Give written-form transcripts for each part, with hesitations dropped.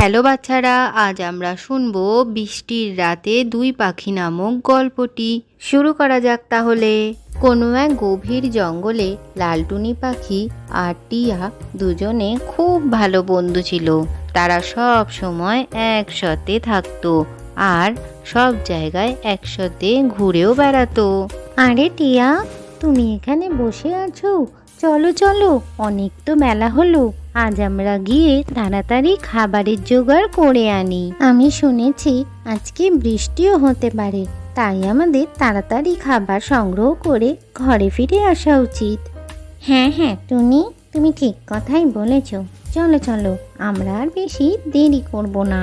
Hello বাচ্চারা, আজ আমরা শুনবো বৃষ্টির রাতে দুই পাখি নামক গল্পটি। শুরু করা যাক তাহলে। কোনো এক গভীর জঙ্গলে লালটুনি পাখি আর টিয়া দুজনে খুব ভালো বন্ধু ছিল। তারা সব সময় একসাথে থাকতো আর সব জায়গায় একসাথে ঘুরেও বেড়াতো। আরে টিয়া, তুমি এখানে বসে আছো? চলো চলো, অনেক তো মেলা হলো। আজ আমরা গিয়ে তাড়াতাড়ি খাবারের জোগাড় করে আনি। আমি শুনেছি আজকে বৃষ্টিও হতে পারে, তাই আমাদের তাড়াতাড়ি খাবার সংগ্রহ করে ঘরে ফিরে আসা উচিত। হ্যাঁ হ্যাঁ টুনি, তুমি ঠিক কথাই বলেছ। চলো চলো, আমরা আর বেশি দেরি করব না।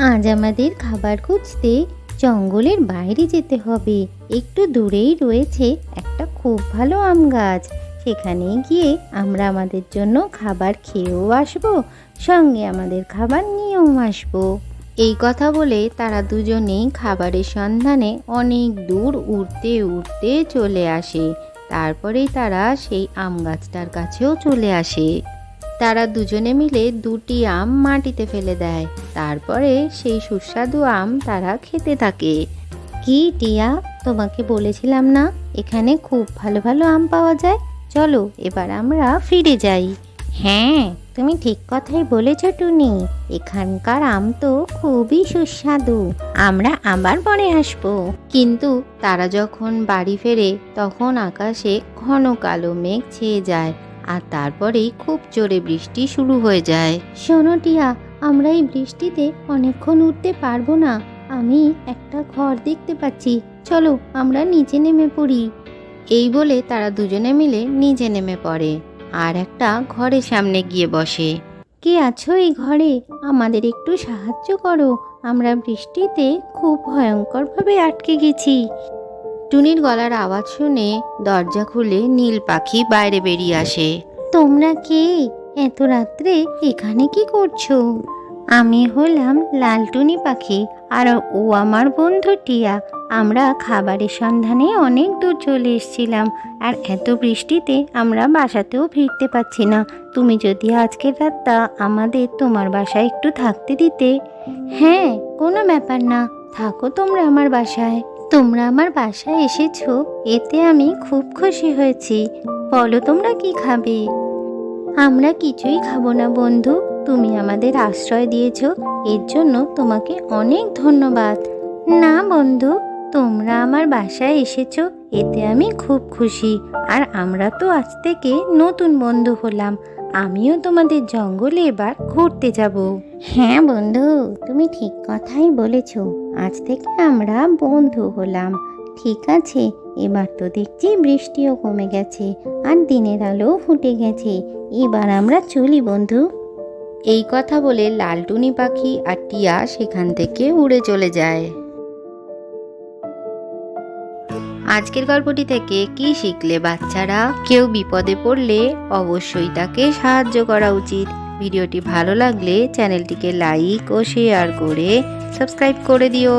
আজ আমাদের খাবার খুঁজতে জঙ্গলের বাইরে যেতে হবে। একটু দূরেই রয়েছে একটা খুব ভালো আম গাছ। সেখানে গিয়ে আমরা আমাদের জন্য খাবার খেয়েও আসবো, সঙ্গে আমাদের খাবার নিয়েও আসবো। এই কথা বলে তারা দুজনেই খাবারের সন্ধানে অনেক দূর উড়তে উড়তে চলে আসে। তারপরেই তারা সেই আম গাছটার কাছেও চলে আসে। তারা দুজনে মিলে দুটি আম মাটিতে ফেলে দেয়। তারপরে সেই সুস্বাদু আম তারা খেতে থাকে। কি টিয়া, তোমাকে বলেছিলাম না এখানে খুব ভালো ভালো আম পাওয়া যায়? চলো এবার আমরা ফিরে যাই। হ্যাঁ, তুমি ঠিক কথাই বলেছ টুনি। এখানকার আম তো খুবই সুস্বাদু। আমরা আবার পরে আসবো। কিন্তু তারা যখন বাড়ি ফেরে তখন আকাশে ঘন কালো মেঘ ছেয়ে যায় আর তারপরেই খুব জোরে বৃষ্টি শুরু হয়ে যায়। শোনো টিয়া, আমরা এই বৃষ্টিতে অনেকক্ষণ উঠতে পারবো না। আমি একটা ঘর দেখতে পাচ্ছি, চলো আমরা নিচে নেমে পড়ি। এই বলে তারা দুজনে মিলে নিচে নেমে পড়ে আর একটা ঘরের সামনে গিয়ে বসে। কে আছো এই ঘরে? আমাদের একটু সাহায্য করো, আমরা বৃষ্টিতে খুব ভয়ঙ্করভাবে আটকে গেছি। টুনির গলার আওয়াজ শুনে দরজা খুলে নীল পাখি বাইরে বেরিয়ে আসে। তোমরা কে? এত রাত্রে এখানে কি করছো? আমি হলাম লালটুনি পাখি আর ও আমার বন্ধু টিয়া। আমরা খাবারের সন্ধানে অনেক দূর চলে এসেছিলাম আর এত বৃষ্টিতে আমরা বাসাতেও ফিরতে পারছি না। তুমি যদি আজকের রাতটা আমাদের তোমার বাসায় একটু থাকতে দিতে। হ্যাঁ, কোনো ব্যাপার না, থাকো তোমরা আমার বাসায়। তোমরা আমার বাসায় এসেছো, এতে আমি খুব খুশি হয়েছি। বলো তোমরা কি খাবে? আমরা কিছুই খাবো না বন্ধু, তুমি আমাদের আশ্রয় দিয়েছ, এর জন্য তোমাকে অনেক ধন্যবাদ। না বন্ধু, তোমরা আমার বাসায় এসেছো, এতে আমি খুব খুশি। আর আমরা তো আজ থেকে নতুন বন্ধু হলাম। আমিও তোমাদের জঙ্গলে এবার ঘুরতে যাব। হ্যাঁ বন্ধু, তুমি ঠিক কথাই বলেছ। আজ থেকে আমরা বন্ধু হলাম। ঠিক আছে, এবার তো দেখছি বৃষ্টিও কমে গেছে আর দিনের আলোও ফুটে গেছে। এবার আমরা চলি বন্ধু। এই কথা বলে লালটুনি পাখি আর টিয়া সেখান থেকে উড়ে চলে যায়। আজকের গল্পটি থেকে কি শিখলে বাচ্চারা? কেউ বিপদে পড়লে অবশ্যই তাকে সাহায্য করা উচিত। ভিডিওটি ভালো লাগলে চ্যানেলটিকে লাইক ও শেয়ার করে সাবস্ক্রাইব করে দিও।